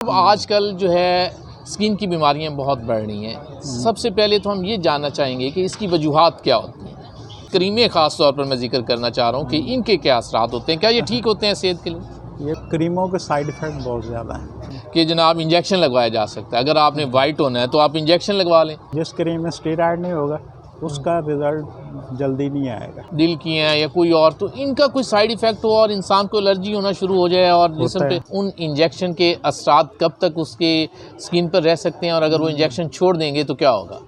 अब आजकल जो है स्किन की बीमारियां बहुत बढ़ रही हैं। सबसे पहले तो हम ये जानना चाहेंगे कि इसकी वजूहात क्या होती हैं। क्रीमें ख़ास तौर पर मैं जिक्र करना चाह रहा हूँ कि इनके क्या असरात होते हैं, क्या ये ठीक होते हैं सेहत के लिए? ये क्रीमों के साइड इफ़ेक्ट बहुत ज़्यादा हैं कि जनाब इंजेक्शन लगवाया जा सकता है, अगर आपने वाइट होना है तो आप इंजेक्शन लगवा लें। जिस क्रीम में स्टेरॉइड नहीं होगा उसका रिज़ल्ट जल्दी नहीं आएगा। दिल की हैं या कोई और, तो इनका कोई साइड इफ़ेक्ट हो और इंसान को एलर्जी होना शुरू हो जाए और जिस्म पे उन इंजेक्शन के असरात कब तक उसके स्किन पर रह सकते हैं, और अगर वो इंजेक्शन छोड़ देंगे तो क्या होगा?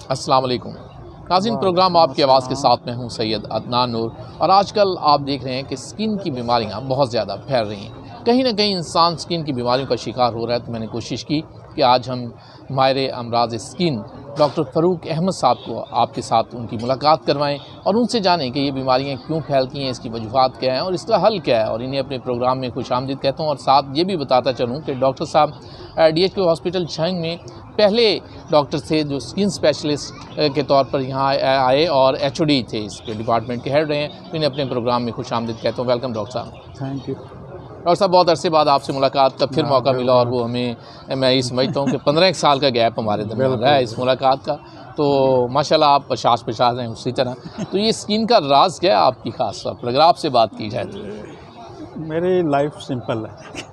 अस्सलाम वालेकुम नाज़रीन, प्रोग्राम आपकी आवाज़ के साथ में हूँ सैयद अदनान नूर। और आजकल आप देख रहे हैं कि स्किन की बीमारियाँ बहुत ज़्यादा फैल रही हैं। कहीं ना कहीं इंसान स्किन की बीमारियों का शिकार हो रहा है। तो मैंने कोशिश की कि आज हम माहिर अमराज स्किन डॉक्टर फ़रूक अहमद साहब को आपके साथ उनकी मुलाकात करवाएं और उनसे जानें कि ये बीमारियां क्यों फैलती हैं, इसकी वजूहात क्या हैं और इसका हल क्या है। और इन्हें अपने प्रोग्राम में खुशामदीद कहता हूँ। और साथ ये भी बताता चलूँ कि डॉक्टर साहब DHK हॉस्पिटल छंग में पहले डॉक्टर थे जो स्किन स्पेशलिस्ट के तौर पर यहाँ आए और HOD थे, इसके डिपार्टमेंट के हेड रहे हैं। तो इन्हें अपने प्रोग्राम में खुशामदीद कहता हूँ। वेलकम डॉक्टर साहब। थैंक यू डॉक्टर साहब, बहुत अरसे बाद आपसे मुलाकात का फिर मौका मिला और वो हमें, मैं ये समझता हूँ कि 15 साल का गैप हमारे दरमियान रहा है इस मुलाकात का। तो माशाल्लाह आप पचास हैं उसी तरह। तो ये स्किन का राज क्या है आपकी ख़ास तौर पर, अगर आपसे बात की जाए तो? मेरी लाइफ सिंपल है।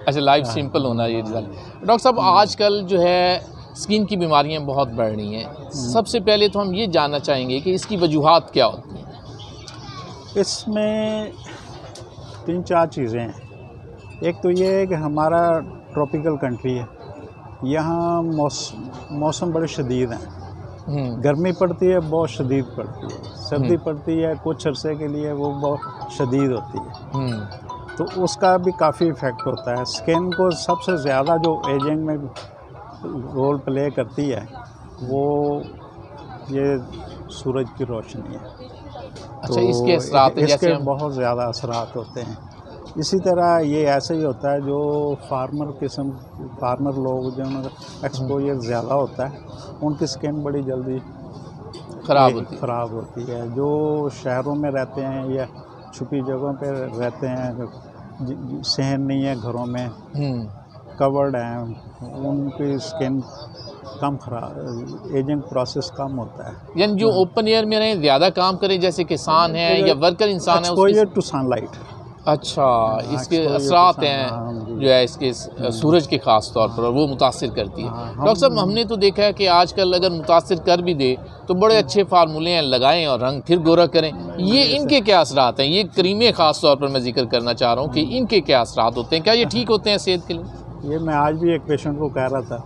अच्छा, लाइफ सिंपल होना ये रिजल्ट। डॉक्टर साहब, आजकल जो है स्किन की बीमारियाँ बहुत बढ़ रही हैं। सबसे पहले तो हम ये जानना चाहेंगे कि इसकी वजूहात क्या होती हैं। इसमें 3-4 चीज़ें हैं। एक तो ये है कि हमारा ट्रॉपिकल कंट्री है, यहाँ मौसम बड़े शदीद हैं। गर्मी पड़ती है, बहुत शदीद पड़ती है। सर्दी पड़ती है, कुछ अरसे के लिए वो बहुत शदीद होती है। तो उसका भी काफ़ी इफ़ेक्ट होता है। स्किन को सबसे ज़्यादा जो एजिंग में रोल प्ले करती है वो ये सूरज की रोशनी है। अच्छा, तो इसके असरात इसके बहुत ज़्यादा असरात होते हैं। इसी तरह ये ऐसे ही होता है जो फार्मर लोग जिनका एक्सपोजर ज़्यादा होता है उनकी स्किन बड़ी जल्दी ख़राब होती है। जो शहरों में रहते हैं या छुपी जगहों पे रहते हैं, सहन नहीं है घरों में, कवर्ड हैं, उनकी स्किन कम खराब, एजिंग प्रोसेस कम होता है। यानी जो ओपन एयर में रहें, ज़्यादा काम करें, जैसे किसान है या वर्कर इंसान है, एक्सपोजर टू सनलाइट। अच्छा, इसके असरात हैं जो है इसके सूरज के ख़ास तौर पर, वो मुतासिर करती है। डॉक्टर साहब, हमने तो देखा है कि आजकल अगर मुतासिर कर भी दे तो बड़े अच्छे फार्मूले हैं, लगाएं और रंग फिर गोरा करें। ये इनके क्या असरात हैं? ये क्रीमें ख़ास तौर पर मैं जिक्र करना चाह रहा हूँ कि इनके क्या असरात होते हैं, क्या ये ठीक होते हैं सेहत के लिए? ये मैं आज भी एक पेशेंट को कह रहा था,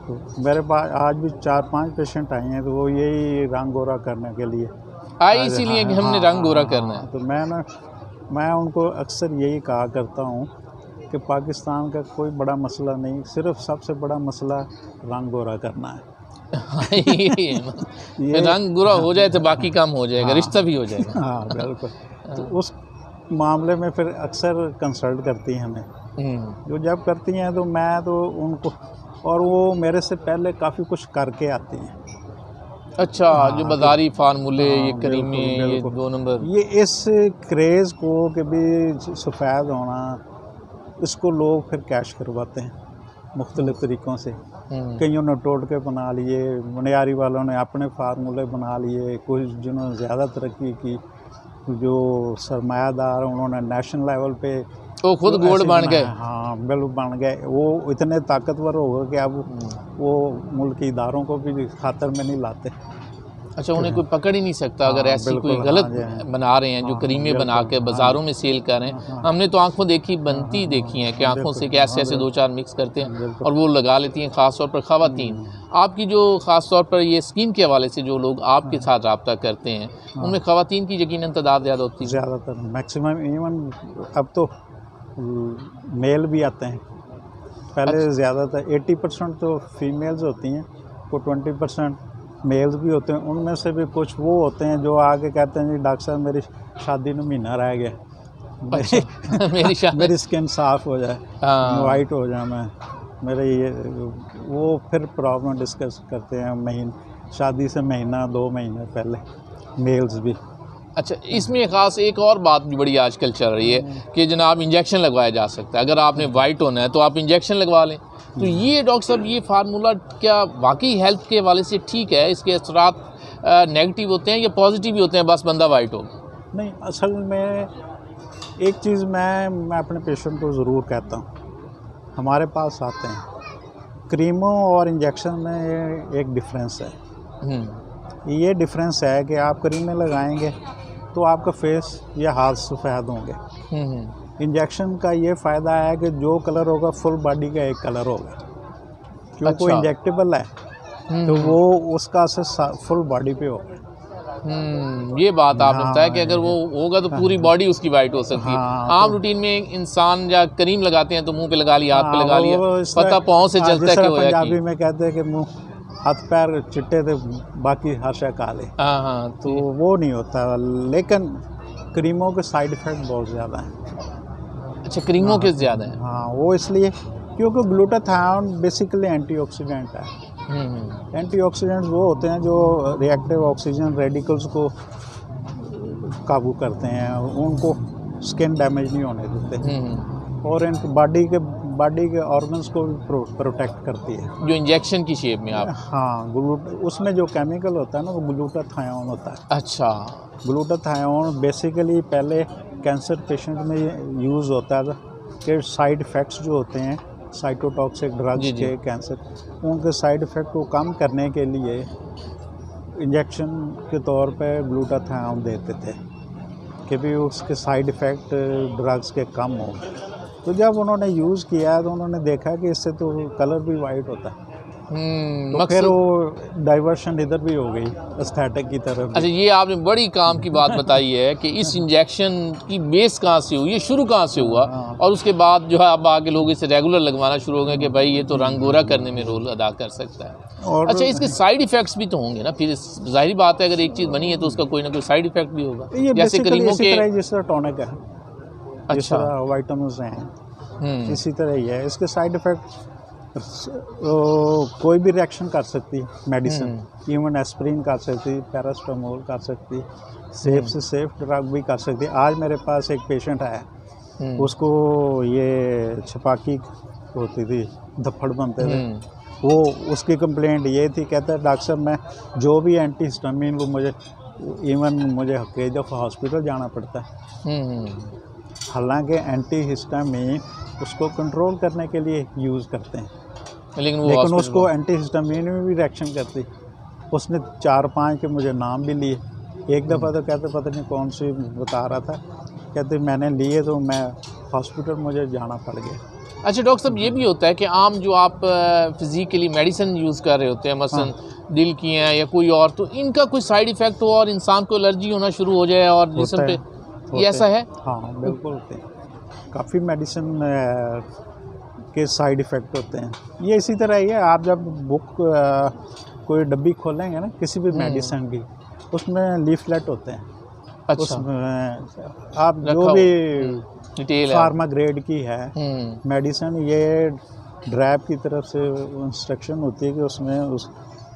तो मेरे पास आज भी 4-5 पेशेंट आए हैं, तो वो यही रंग गोरा करने के लिए आए, इसीलिए कि हमने रंग गोरा करना है। तो मैं उनको अक्सर यही कहा करता हूँ कि पाकिस्तान का कोई बड़ा मसला नहीं, सिर्फ सबसे बड़ा मसला रंग गोरा करना है। ये रंग गोरा हो जाए तो बाकी काम हो जाएगा, रिश्ता भी हो जाएगा। हाँ बिल्कुल। तो उस मामले में फिर अक्सर कंसल्ट करती हैं हमें। जो जब करती हैं तो मैं तो उनको, और वो मेरे से पहले काफ़ी कुछ करके आती हैं। अच्छा, जो बाजारी फार्मूले, ये क्रीमें, ये 2 नंबर, ये इस क्रेज़ को कि भी सफ़ेद होना, इसको लोग फिर कैश करवाते हैं मुख्तलिफ़ तरीक़ों से। कईयों ने टोटके बना लिए, मनियारी वालों ने अपने फार्मूले बना लिए, कुछ जिन्होंने ज़्यादा तरक्की की, जो सरमायादार उन्होंने नेशनल लेवल पे तो खुद गोल्ड बन गए। हाँ बिल्कुल बन गए। वो इतने ताकतवर हो गए कि अब वो मुल्क के इदारों को भी खातर में नहीं लाते। अच्छा, उन्हें कोई पकड़ ही नहीं सकता अगर हाँ, ऐसी कोई बिल्कुल, गलत हाँ जी, बना रहे हैं, जो हाँ, करीमें बिल्कुल, बना के हाँ, बाज़ारों में सेल कर रहे हैं। हाँ, हमने तो आंखों देखी बनती हाँ, देखी हैं कि हाँ, आंखों से बिल्कुल, ऐसे हाँ, ऐसे दो चार मिक्स करते हैं बिल्कुल। और वो लगा लेती हैं, ख़ास तौर पर ख़वातीन। आपकी जो ख़ास तौर पर ये स्किन के हवाले से जो लोग आपके साथ रब्ता करते हैं, उनमें ख़वातीन की यकीनन तादाद ज़्यादा होती है। ज़्यादातर मैक्सिमम इवन अब तो मेल भी आते हैं। पहले ज़्यादातर 80% तो फीमेल्स होती हैं, को 20% मेल्स भी होते हैं। उनमें से भी कुछ वो होते हैं जो आके कहते हैं जी डॉक्टर साहब मेरी शादी में महीना रह गया, अच्छा मेरी शादी मेरी स्किन साफ़ हो जाए, हाँ। वाइट हो जाए, मैं मेरे ये वो फिर प्रॉब्लम डिस्कस करते हैं शादी से महीना 2 महीने पहले, मेल्स भी। अच्छा, इसमें ख़ास एक और बात भी बड़ी आजकल चल रही है कि जनाब इंजेक्शन लगवाया जा सकता है। अगर आपने वाइट होना है तो आप इंजेक्शन लगवा लें। तो ये डॉक्टर साहब ये फार्मूला क्या वाकई हेल्थ के हवाले से ठीक है? इसके असरात नेगेटिव होते हैं या पॉजिटिव भी होते हैं, बस बंदा वाइट हो? नहीं, असल में एक चीज़ मैं अपने पेशेंट को ज़रूर कहता हूँ, हमारे पास आते हैं, क्रीमों और इंजेक्शन में एक डिफरेंस है। ये डिफरेंस है कि आप क्रीमें लगाएंगे तो आपका फेस या हाथ सफ़ेद होंगे। इंजेक्शन का ये फ़ायदा है कि जो कलर होगा फुल बॉडी का एक कलर होगा, क्योंकि अच्छा। वो इंजेक्टेबल है तो वो उसका असर फुल बॉडी पे होगा। ये बात आपने हाँ, बताया कि अगर वो होगा तो पूरी बॉडी उसकी वाइट हो सकती है। हाँ, आम रूटीन में इंसान या क्रीम लगाते हैं तो मुंह पे लगा लिया, हाथ पे लगा लिया, वो इस तरह- पता पाँव से हाँ, चलता है जिस कि तरह होया पंजाबी की। में कहते हैं कि मुंह हाथ पैर चिट्टे थे बाकी हर शय काले, हाँ हाँ, तो वो नहीं होता। लेकिन क्रीमों के साइड इफ़ेक्ट बहुत ज़्यादा हैं। अच्छा, क्रीमों के ज़्यादा है। हाँ, वो इसलिए क्योंकि ग्लूटाथायोन बेसिकली एंटीऑक्सीडेंट है। एंटीऑक्सीडेंट्स वो होते हैं जो रिएक्टिव ऑक्सीजन रेडिकल्स को काबू करते हैं, उनको स्किन डैमेज नहीं होने देते और इनकी बॉडी के ऑर्गन्स को भी प्रोटेक्ट करती है। जो इंजेक्शन की शेप में आप। हाँ, उसमें जो केमिकल होता है ना वो ग्लूटाथायोन होता है। अच्छा। ग्लूटाथायोन बेसिकली पहले कैंसर पेशेंट में यूज़ होता था कि साइड इफ़ेक्ट्स जो होते हैं साइटोटॉक्सिक ड्रग्स के कैंसर, उनके साइड इफ़ेक्ट को कम करने के लिए इंजेक्शन के तौर पे ग्लूटाथायोन देते थे कि भी उसके साइड इफ़ेक्ट ड्रग्स के कम हो। तो जब उन्होंने यूज़ किया तो उन्होंने देखा कि इससे तो कलर भी वाइट होता है, तो फिर वो डाइवर्शन इधर भी हो गई एस्थेटिक की तरफ। अच्छा, ये आपने बड़ी काम की बात बताई है कि इस इंजेक्शन की बेस कहाँ से हुई, ये शुरू कहाँ से हुआ और उसके बाद जो है अब आगे लोग इसे रेगुलर लगवाना शुरू हो गए कि भाई ये तो रंग गोरा करने में रोल अदा कर सकता है। और अच्छा, इसके साइड इफ़ेक्ट्स भी तो होंगे ना फिर? जाहिर बात है अगर एक चीज़ बनी है तो उसका कोई ना कोई साइड इफ़ेक्ट भी होगा, ये जैसे क्रीमों के। जिस तरह टॉनिक है, जिस तरह वाइटामिन्स हैं, इसी तरह ही है। इसके साइड इफ़ेक्ट कोई भी रिएक्शन कर सकती है मेडिसिन, इवन एस्प्रिन कर सकती है, पैरास्टामोल कर सकती है, सेफ से सेफ ड्रग भी कर सकती है। आज मेरे पास एक पेशेंट आया, उसको ये छपाकी होती थी, धप्पड़ बनते थे, वो उसकी कंप्लेंट ये थी, कहता है डॉक्टर साहब मैं जो भी एंटी हिस्टामिन वो मुझे कई दफ़ा हॉस्पिटल जाना पड़ता है। हालांकि एंटी हिस्टामिन उसको कंट्रोल करने के लिए यूज़ करते हैं, लेकिन उसको एंटी हिस्टामिन में भी रिएक्शन करती। उसने 4-5 के मुझे नाम भी लिए। एक दफ़ा तो कहते पता नहीं कौन सी बता रहा था, कहते मैंने लिए तो मैं हॉस्पिटल मुझे जाना पड़ गया। अच्छा डॉक्टर साहब, ये भी होता है कि आम जो आप फिज़िकली मेडिसिन यूज़ कर रहे होते हैं, मसलन दिल की हैं या कोई और, तो इनका कोई साइड इफ़ेक्ट हो और इंसान को एलर्जी होना शुरू हो जाए और जिस्म पे, ये ऐसा है? हाँ बिल्कुल होते हैं, काफ़ी मेडिसिन के साइड इफ़ेक्ट होते हैं। ये इसी तरह ही है, आप जब बुक कोई डब्बी खोलेंगे ना किसी भी मेडिसिन की, उसमें लीफलेट होते हैं। अच्छा। उसमें आप जो भी डिटेल फार्मा ग्रेड की है मेडिसिन, ये ड्रैप की तरफ से इंस्ट्रक्शन होती है कि उसमें उस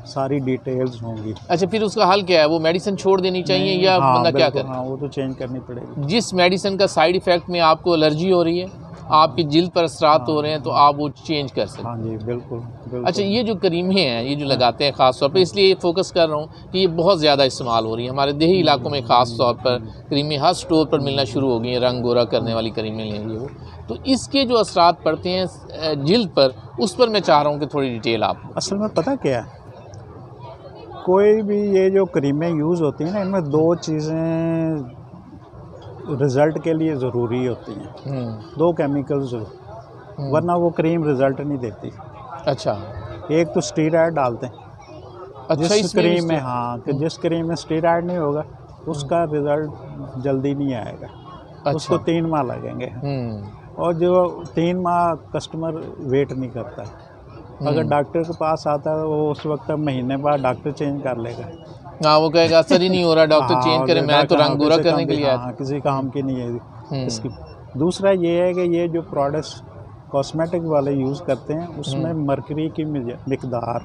सारी डिटेल्स होंगी। अच्छा, फिर उसका हल क्या है? वो मेडिसिन छोड़ देनी चाहिए या बंदा क्या करे? हाँ, वो तो चेंज करनी पड़ेगी। जिस मेडिसिन का साइड इफ़ेक्ट में आपको एलर्जी हो रही है, आपकी जिल्द पर असरात हो रहे हैं, तो आप वो चेंज कर सकते हैं। हाँ जी, बिल्कुल। अच्छा, ये जो क्रीमें हैं, ये जो लगाते हैं ख़ास तौर पे, इसलिए फोकस कर रहा हूँ कि ये बहुत ज़्यादा इस्तेमाल हो रही है हमारे देही इलाकों में। ख़ास तौर पर क्रीमें हर स्टोर पर मिलना शुरू हो गई हैं, रंग गोरा करने वाली क्रीमें लेंगे वो। तो इसके जो असरात पड़ते हैं जिल्द पर, उस पर मैं चाह रहा हूँ कि थोड़ी डिटेल आप। असल में पता क्या है, कोई भी ये जो क्रीमें यूज़ होती हैं ना, इनमें दो चीज़ें रिज़ल्ट के लिए ज़रूरी होती हैं, दो केमिकल्स, वरना वो क्रीम रिज़ल्ट नहीं देती। अच्छा, एक तो स्टीरॉयड डालते हैं। अच्छा, जिस क्रीम में, हाँ, कि जिस क्रीम में स्टीरॉयड नहीं होगा उसका रिज़ल्ट जल्दी नहीं आएगा। अच्छा। उसको 3 माह लगेंगे, और जो 3 माह कस्टमर वेट नहीं करता। अगर डॉक्टर के पास आता है वो उस वक्त महीने बाद डॉक्टर चेंज कर लेगा। हाँ, वो कहेगा असर ही नहीं हो रहा, डॉक्टर चेंज करे, मैं तो रंग गोरा करने के लिए आया। हाँ, किसी काम की नहीं है इसकी। दूसरा ये है कि ये जो प्रोडक्ट्स कॉस्मेटिक वाले यूज़ करते हैं उसमें मर्करी की मिकदार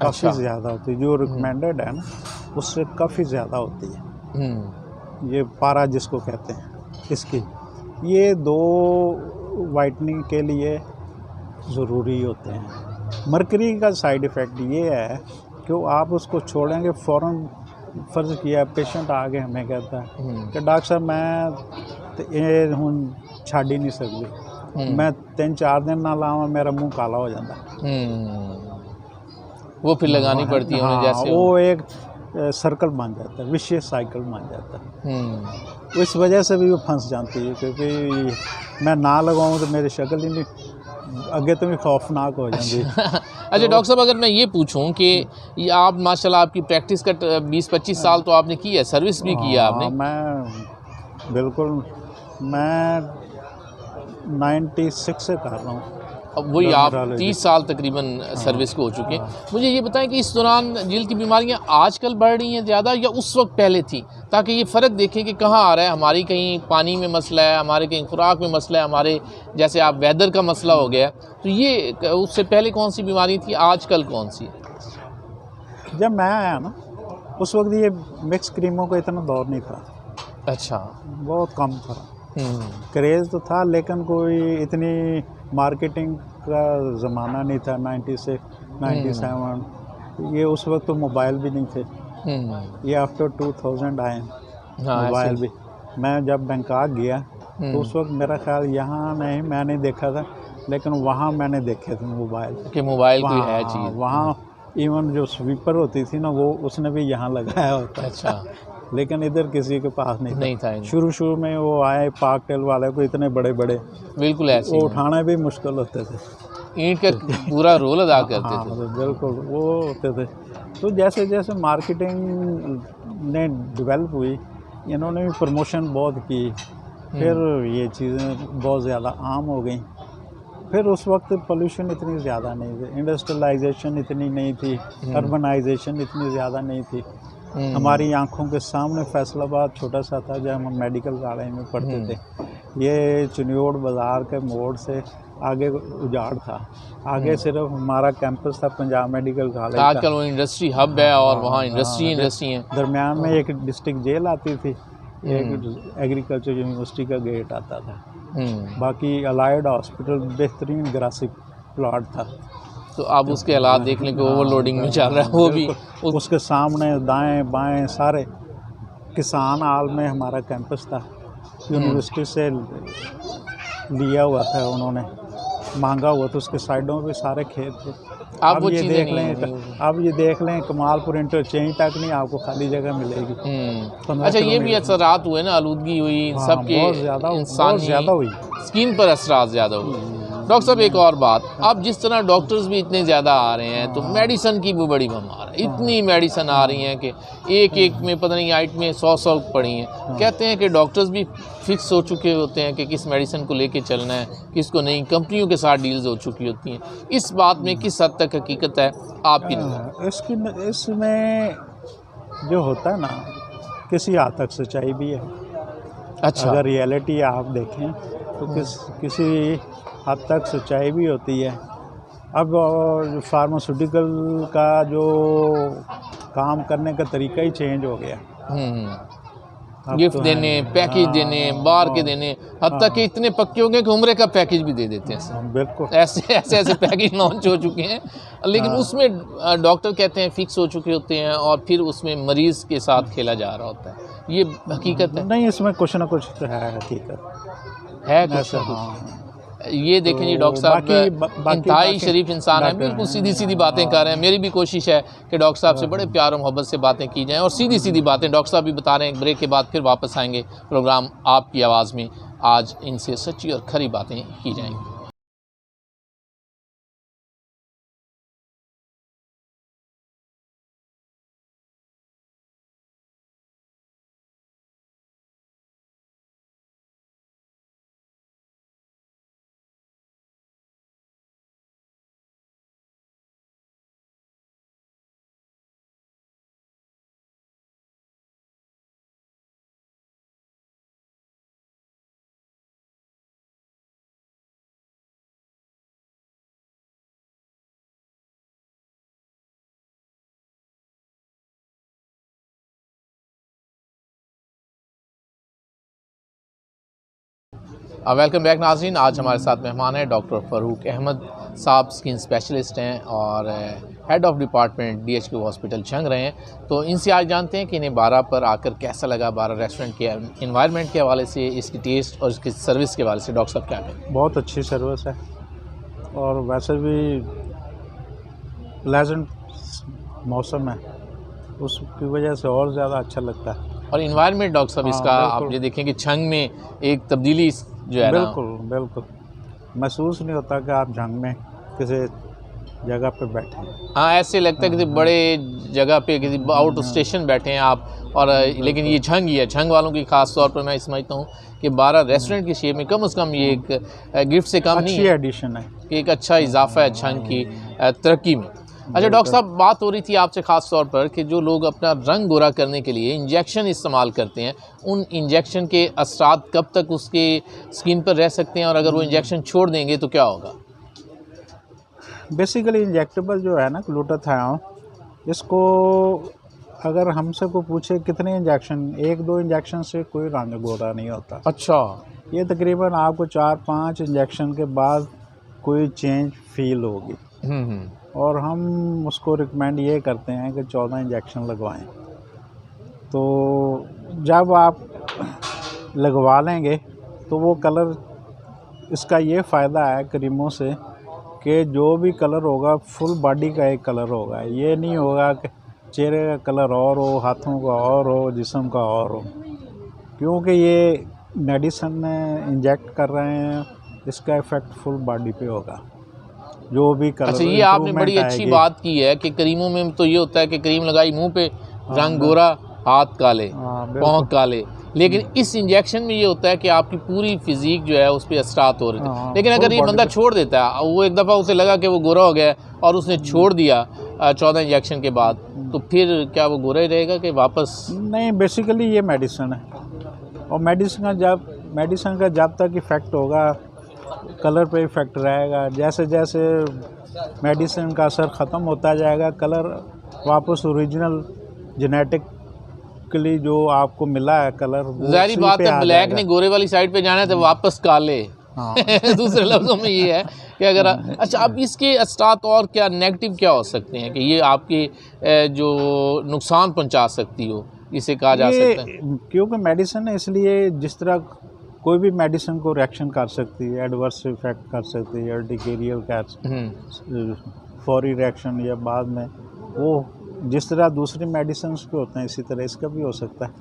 काफ़ी ज़्यादा होती है, जो रिकमेंडेड है ना उससे काफ़ी ज़्यादा होती है। ये पारा जिसको कहते हैं इसकी, ये 2 वाइटनिंग के लिए ज़रूरी होते हैं। मर्करी का साइड इफ़ेक्ट ये है कि आप उसको छोड़ेंगे फ़ौरन, फ़र्ज़ किया पेशेंट आगे हमें कहता है कि डॉक्टर साहब मैं तो ये हुन छाड़ ही नहीं सकती, मैं 3-4 दिन ना लावा मेरा मुंह काला हो जाता। वो फिर लगानी पड़ती है उन्हें, जैसे वो एक सर्कल बन जाता है, विशियस साइकिल बन जाता है। इस वजह से भी वो फंस जाती है, क्योंकि मैं ना लगाऊँ तो मेरी शक्ल ही नहीं अगे तो भी खौफनाक हो जाती है। अच्छा डॉक्टर साहब, अगर मैं ये पूछूं कि ये आप माशाल्लाह आपकी प्रैक्टिस का 20-25 साल तो आपने की है, सर्विस भी की है आपने। मैं बिल्कुल, मैं 96 से कर रहा हूँ। अब वही आप 30 साल तकरीबन सर्विस को हो चुके हैं। मुझे ये बताएं कि इस दौरान जिल्द की बीमारियां आजकल बढ़ रही हैं ज़्यादा या उस वक्त पहले थी, ताकि ये फ़र्क देखें कि कहाँ आ रहा है। हमारी कहीं पानी में मसला है, हमारे कहीं खुराक में मसला है, हमारे जैसे आप वेदर का मसला हो गया, तो ये उससे पहले कौन सी बीमारी थी, आजकल कौन सी है? जब मैं आया ना उस वक्त ये मिक्स क्रीमों का इतना दौर नहीं था। अच्छा, बहुत कम था। क्रेज़ तो था लेकिन कोई इतनी मार्केटिंग का ज़माना नहीं था। 96, 97 ये उस वक्त तो मोबाइल भी नहीं थे। ये आफ्टर 2000 आए मोबाइल भी। मैं जब बैंकॉक गया तो उस वक्त मेरा ख्याल यहाँ नहीं, मैं नहीं देखा था, लेकिन वहाँ मैंने देखे थे मोबाइल कि मोबाइल कोई है चीज़। वहाँ इवन जो स्वीपर होती थी ना वो उसने भी यहाँ लगाया होता। अच्छा, लेकिन इधर किसी के पास नहीं था। शुरू में वो आए पाकटेल वाले को, इतने बड़े बड़े, बिल्कुल ऐसे, वो उठाने भी मुश्किल होते थे, ईंट का पूरा रोल अदा करते थे। बिल्कुल वो होते थे। तो जैसे जैसे मार्केटिंग ने डेवलप हुई, इन्होंने भी प्रमोशन बहुत की, फिर ये चीज़ें बहुत ज़्यादा आम हो गई। फिर उस वक्त पोल्यूशन इतनी ज़्यादा नहीं थी, इंडस्ट्रियलाइजेशन इतनी नहीं थी, अर्बनाइजेशन इतनी ज़्यादा नहीं थी। हमारी आंखों के सामने फैसलाबाद छोटा सा था जब हम मेडिकल कॉलेज में पढ़ते थे। ये चुनियोड़ बाज़ार के मोड़ से आगे उजाड़ था, आगे सिर्फ हमारा कैंपस था पंजाब मेडिकल कॉलेज। आजकल वो इंडस्ट्री हब है और वहाँ इंडस्ट्री है। दरमियान में एक डिस्ट्रिक्ट जेल आती थी, एक एग्रीकल्चर यूनिवर्सिटी का गेट आता था, बाकी अलाइड हॉस्पिटल बेहतरीन ग्रासिक प्लॉट था। तो आप उसके हालात देख लें कि ओवरलोडिंग में चल रहा है वो भी। उसके सामने दाएं बाएं सारे किसान हाल में हमारा कैंपस था, यूनिवर्सिटी से लिया हुआ था उन्होंने, मांगा हुआ था। उसके साइडों पे सारे खेत थे। आप वो ये देख लें कमालपुर इंटरचेंज तक नहीं आपको खाली जगह मिलेगी। अच्छा, ये भी असरात हुए ना, आलूदगी हुई, सबके इंसानी ज़्यादा हुई, स्किन पर असरात ज़्यादा हुई। डॉक्टर साहब एक और बात, अब जिस तरह डॉक्टर्स भी इतने ज़्यादा आ रहे हैं तो मेडिसन की भी बड़ी भरमार है। इतनी मेडिसन आ रही हैं कि एक में पता नहीं आइट में 100 पड़ी हैं। कहते हैं कि डॉक्टर्स भी फिक्स हो चुके होते हैं कि किस मेडिसन को लेके चलना है, किसको नहीं। कंपनियों के साथ डील्स हो चुकी होती हैं। इस बात में किस हद तक हकीकत है आपकी नज़र? इसमें जो होता है ना, किसी हद तक सच्चाई भी है। अच्छा, अगर रियलिटी आप देखें तो किसी हद तक सच्चाई भी होती है। अब फार्मास्यूटिकल का जो काम करने का तरीका ही चेंज हो गया। गिफ्ट देने, पैकेज देने, बाहर के देने, हद तक कि इतने पक्के हो गए कि उम्रे का पैकेज भी दे देते हैं। बिल्कुल ऐसे पैकेज लॉन्च हो चुके हैं, लेकिन उसमें डॉक्टर कहते हैं फिक्स हो चुके होते हैं और फिर उसमें मरीज़ के साथ खेला जा रहा होता है। ये हकीकत है? नहीं, इसमें कुछ ना कुछ तो है, हकीकत है कुछ। ये देखें जी डॉक्टर साहब इंतहाई शरीफ इंसान है, बिल्कुल सीधी सीधी बातें कर रहे हैं। मेरी भी कोशिश है कि डॉक्टर साहब से बड़े प्यार और मोहब्बत से बातें की जाएं और सीधी सीधी बातें। डॉक्टर साहब भी बता रहे हैं ब्रेक के बाद फिर वापस आएंगे प्रोग्राम आपकी आवाज़ में, आज इनसे सच्ची और खरी बातें की जाएंगी। वेलकम बैक नाज़रीन। आज हमारे साथ मेहमान है डॉक्टर फ़ारूक अहमद साहब, स्किन स्पेशलिस्ट हैं और head of department DHQ hospital चंग रहे हैं। तो इनसे आज जानते हैं कि इन्हें बारह पर आकर कैसा लगा, बारह रेस्टोरेंट के इन्वायरमेंट के हवाले से, इसकी टेस्ट और इसकी सर्विस के हवाले से। डॉक्टर साहब क्या कहें? बहुत अच्छी सर्विस है और वैसे भी प्लेजेंट मौसम है, उसकी वजह से और ज़्यादा अच्छा लगता है। और इन्वायरमेंट डॉक्टर साहब इसका आप ये देखें कि छंग में एक तब्दीली जो है बिल्कुल बिल्कुल महसूस नहीं होता कि आप झंग में किसी जगह पे बैठे हैं। हाँ, ऐसे लगता है किसी बड़े जगह पे, किसी आउट स्टेशन बैठे हैं आप। और लेकिन ये झंग ही है, झंग वालों की ख़ास तौर पर मैं समझता हूँ कि 12 रेस्टोरेंट की शेप में कम से कम ये एक गिफ्ट से कम नहीं है, एडिशन है कि एक अच्छा इजाफा है झंग की तरक्की में। अच्छा डॉक्टर साहब, बात हो रही थी आपसे ख़ास तौर पर कि जो लोग अपना रंग गोरा करने के लिए इंजेक्शन इस्तेमाल करते हैं, उन इंजेक्शन के असरात कब तक उसके स्किन पर रह सकते हैं और अगर वो इंजेक्शन छोड़ देंगे तो क्या होगा? बेसिकली इंजेक्टेबल जो है ना ग्लूटाथायोन, इसको अगर हमसे को पूछे कितने इंजेक्शन, 1-2 इंजेक्शन से कोई रंग गोरा नहीं होता। अच्छा, ये तकरीबन आपको 4-5 इंजेक्शन के बाद कोई चेंज फील होगी और हम उसको रिकमेंड ये करते हैं कि 14 इंजेक्शन लगवाएं। तो जब आप लगवा लेंगे तो वो कलर, इसका ये फ़ायदा है क्रीमों से कि जो भी कलर होगा फुल बॉडी का एक कलर होगा। ये नहीं होगा कि चेहरे का कलर और हो, हाथों का और हो, जिस्म का और हो, क्योंकि ये मेडिसिन में इंजेक्ट कर रहे हैं, इसका इफ़ेक्ट फुल बॉडी पे होगा जो भी कलर। अच्छा, ये आपने बड़ी अच्छी बात की है कि क्रीमों में तो ये होता है कि क्रीम लगाई मुंह पे, रंग गोरा, हाथ काले, पाँव काले, लेकिन इस इंजेक्शन में ये होता है कि आपकी पूरी फिजिक जो है उस पर असरात हो रहे थे। लेकिन अगर ये बंदा छोड़ देता है, वो एक दफ़ा उसे लगा कि वो गोरा हो गया और उसने छोड़ दिया 14 इंजेक्शन के बाद, तो फिर क्या वो गोरा ही रहेगा कि वापस? नहीं, बेसिकली ये मेडिसिन है और मेडिसिन का जब तक इफ़ेक्ट होगा कलर पे इफ़ेक्ट रहेगा। जैसे जैसे मेडिसिन का असर ख़त्म होता जाएगा, कलर वापस ओरिजिनल जेनेटिकली जो आपको मिला है कलर, ज़ाहिर बात है ब्लैक ने गोरे वाली साइड पे जाना है तो वापस काले। हाँ। दूसरे लफ्ज़ों में ये है कि अगर अच्छा, अब इसके असरात और क्या नेगेटिव क्या हो सकते हैं कि ये आपके जो नुकसान पहुंचा सकती हो, इसे कहा जा सकता है? क्योंकि मेडिसिन है, इसलिए जिस तरह कोई भी मेडिसिन को रिएक्शन कर सकती है, एडवर्स इफेक्ट कर सकती है, अर्टिकेरियल फौरी रिएक्शन या बाद में, वो जिस तरह दूसरी मेडिसिन के होते हैं इसी तरह इसका भी हो सकता है।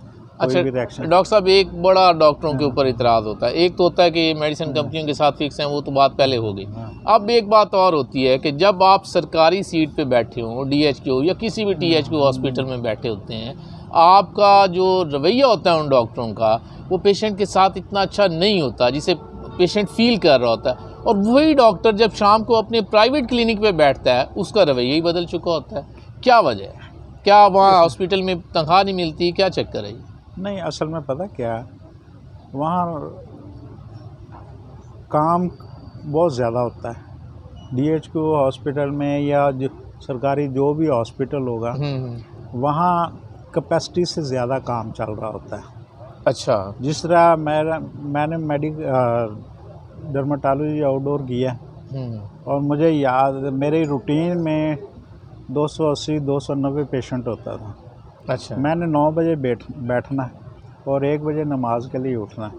अच्छा डॉक्टर साहब, एक बड़ा डॉक्टरों के ऊपर इतराज़ होता है। एक तो होता है कि मेडिसिन कंपनियों के साथ फिक्स हैं, वो तो बात पहले हो गई। अब एक बात और होती है कि जब आप सरकारी सीट पे बैठे हों, DHQ या किसी भी THQ हॉस्पिटल में बैठे होते हैं, आपका जो रवैया होता है उन डॉक्टरों का, वो पेशेंट के साथ इतना अच्छा नहीं होता जिसे पेशेंट फील कर रहा होता है। और वही डॉक्टर जब शाम को अपने प्राइवेट क्लिनिक पे बैठता है, उसका रवैया ही बदल चुका होता है। क्या वजह है? क्या वहाँ हॉस्पिटल में तनख्वाह नहीं मिलती? क्या चक्कर है? नहीं, असल में पता क्या, वहाँ काम बहुत ज़्यादा होता है। DHQ हॉस्पिटल में या जो सरकारी जो भी हॉस्पिटल होगा, वहाँ कैपेसिटी से ज़्यादा काम चल रहा होता है। अच्छा, जिस तरह मैंने डर्मेटोलॉजी आउटडोर किया और मुझे याद, मेरे रूटीन में 280-290 पेशेंट होता था। अच्छा, मैंने 9 बजे बैठना और 1 बजे नमाज के लिए उठना।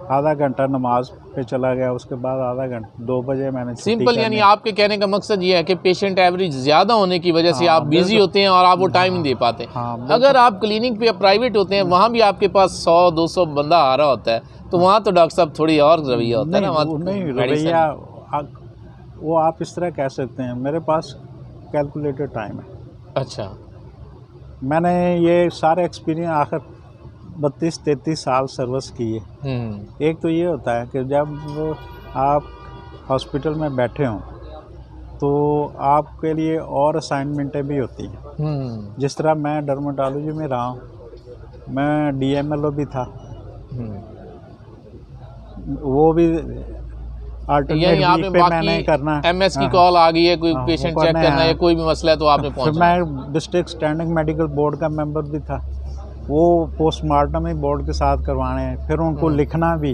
आधा घंटा नमाज पे चला गया, उसके बाद आधा घंटा 2 बजे मैंने छुट्टी सिंपल, यानी करनी। आपके कहने का मकसद ये है कि पेशेंट एवरेज ज़्यादा होने की वजह से हाँ, आप बिजी होते हैं और आप वो टाइम नहीं दे पाते। हाँ, अगर आप क्लिनिक पे या प्राइवेट होते हैं, वहाँ भी आपके पास 100-200 बंदा आ रहा होता है, तो वहाँ तो डॉक्टर साहब थोड़ी और रवैया होता है ना। नहीं रवैया वो आप इस तरह कह सकते हैं, मेरे पास कैलकुलेटेड टाइम है। अच्छा। मैंने ये सारे एक्सपीरियंस आखिर 32-33 साल सर्विस की है। एक तो ये होता है कि जब आप हॉस्पिटल में बैठे हों तो आपके लिए और असाइनमेंटें भी होती हैं। जिस तरह मैं डर्मेटोलॉजी में रहा हूँ, मैं DMLO भी था, वो भी अल्टरनेट वीक पे मैंने करना। MS की कॉल आ गई है, कोई पेशेंट चेक करना है, कोई भी मसला है तो आपने फिर पहुंचना। मैं डिस्ट्रिक्ट स्टैंडिंग मेडिकल बोर्ड का मेंबर भी था, वो पोस्टमार्टम ही बोर्ड के साथ करवाने हैं, फिर उनको लिखना भी,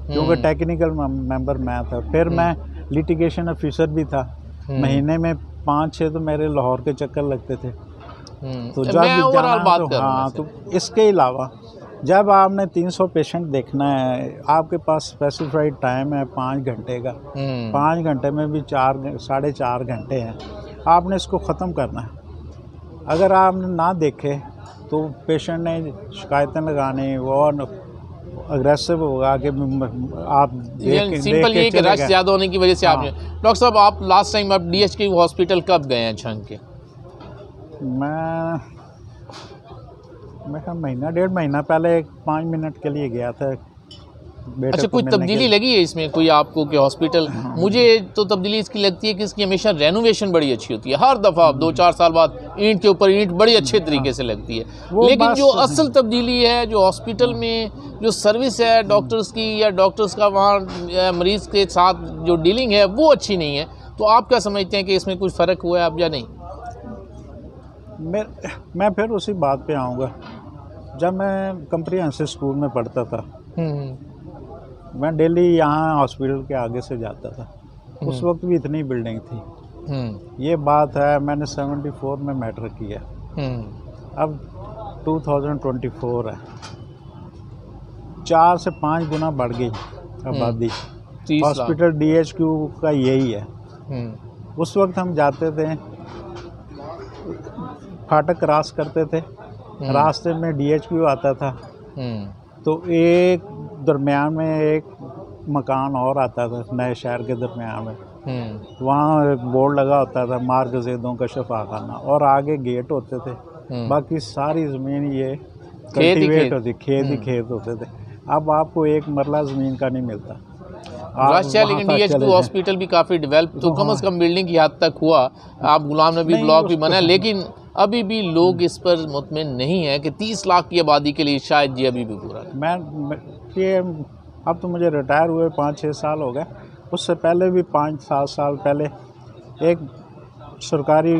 क्योंकि टेक्निकल मेंबर मैं था। फिर मैं लिटिगेशन ऑफिसर भी था, महीने में 5-6 तो मेरे लाहौर के चक्कर लगते थे। तो जब मैं ओवरऑल बात कर रहा हूं। हाँ, तो इसके अलावा जब आपने 300 पेशेंट देखना है, आपके पास स्पेसिफाइड टाइम है 5 घंटे का, 5 घंटे में भी 4-4.5 घंटे हैं, आपने इसको ख़त्म करना है। अगर आपने ना देखे तो पेशेंट ने शिकायतें लगाने और अग्रेसिव होगा कि आप सिंपल ये कि रश ज़्यादा होने की वजह से आपने। डॉक्टर साहब, आप लास्ट टाइम आप DHQ हॉस्पिटल कब गए हैं छंग के? मैं कहा महीना 1.5 महीना पहले 5 मिनट के लिए गया था। अच्छा, कुछ तब्दीली लगी है इसमें कोई आपको कि हॉस्पिटल? मुझे तो तब्दीली इसकी लगती है कि इसकी हमेशा रेनोवेशन बड़ी अच्छी होती है, हर दफ़ा 2-4 साल बाद ईंट के ऊपर ईंट बड़ी अच्छे तरीके से लगती है। लेकिन जो असल तब्दीली है, जो हॉस्पिटल में जो सर्विस है डॉक्टर्स की या डॉक्टर्स का वहाँ मरीज़ के साथ जो डीलिंग है, वो अच्छी नहीं है। तो आप क्या समझते हैं कि इसमें कुछ फ़र्क हुआ है अब या नहीं? मैं फिर उसी बात पे आऊँगा। जब मैं कम्प्रिहेंसिव स्कूल में पढ़ता था, मैं डेली यहाँ हॉस्पिटल के आगे से जाता था। उस वक्त भी इतनी बिल्डिंग थी। ये बात है मैंने 74 में मैट्रिक किया, अब 2024 है, 4 से 5 गुना बढ़ गई आबादी। हॉस्पिटल DHQ का यही है। उस वक्त हम जाते थे, फाटक क्रॉस करते थे, रास्ते में DHQ आता था, तो एक दरमियान में एक मकान और आता था, नए शहर के दरमियान में, वहाँ एक बोर्ड लगा होता था, मार्कज़ेदों का शफाखाना, और आगे गेट होते थे। बाकी सारी ज़मीन ये कल्टीवेट होती, खेत ही खेत होते थे। अब आपको एक मरला ज़मीन का नहीं मिलता। लेकिन DHQ हॉस्पिटल भी काफ़ी डेवलप तो कम से कम बिल्डिंग की हद तक हुआ। आप गुलाम नबी ब्लॉक भी बना, लेकिन अभी भी लोग इस पर मुतमिन नहीं है कि 30 लाख की आबादी के लिए शायद ये अभी भी पूरा है। मैं ये अब तो मुझे रिटायर हुए 5-6 साल हो गए, उससे पहले भी 5-7 साल पहले एक सरकारी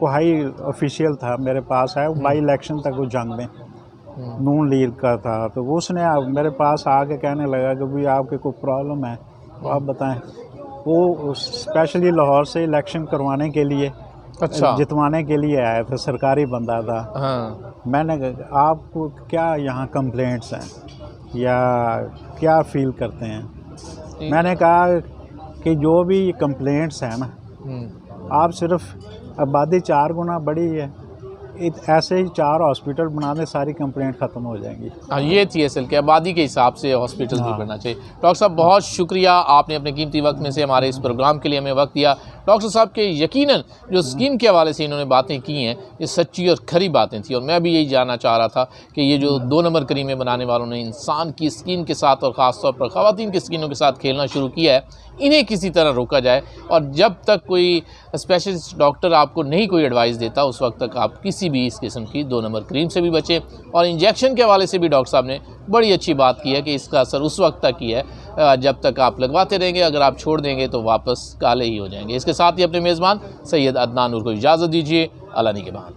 कोई ऑफिशियल था मेरे पास है, बाई इलेक्शन तक वो जंग में नून लीग का था, तो उसने मेरे पास आके कहने लगा कि भाई आपके कोई प्रॉब्लम है तो आप बताएं। वो स्पेशली लाहौर से इलेक्शन करवाने के लिए, अच्छा, जितवाने के लिए आया था, सरकारी बंदा था। मैंने कहा आपको क्या यहाँ कंप्लेंट्स हैं या क्या फील करते हैं? मैंने कहा कि जो भी कंप्लेंट्स हैं ना, आप सिर्फ आबादी 4 गुना बढ़ी है, ऐसे ही 4 हॉस्पिटल बना दें, सारी कंप्लेंट ख़त्म हो जाएंगी। हाँ, ये थी असल के आबादी के हिसाब से हॉस्पिटल भी बनना चाहिए। डॉक्टर साहब, बहुत शुक्रिया, आपने अपने कीमती वक्त में से हमारे इस प्रोग्राम के लिए हमें वक्त दिया। डॉक्टर साहब के यकीनन जो स्किन के हवाले से इन्होंने बातें की हैं, ये सच्ची और खरी बातें थी, और मैं भी यही जानना चाह रहा था कि ये जो 2 नंबर क्रीमें बनाने वालों ने इंसान की स्किन के साथ और ख़ास तौर पर ख़वातीन की स्किनों के साथ खेलना शुरू किया है, इन्हें किसी तरह रोका जाए। और जब तक कोई स्पेशलिस्ट डॉक्टर आपको नहीं कोई एडवाइस देता, उस वक्त तक आप किसी भी इस किस्म की 2 नंबर क्रीम से भी बचें। और इंजेक्शन के हवाले से भी डॉक्टर साहब ने बड़ी अच्छी बात की है कि इसका असर उस वक्त तक ही है जब तक आप लगवाते रहेंगे, अगर आप छोड़ देंगे तो वापस काले ही हो जाएंगे। इसके साथ ही अपने मेज़बान सैयद अदनान नूर को इजाज़त दीजिए। अल्लाह निगहबान।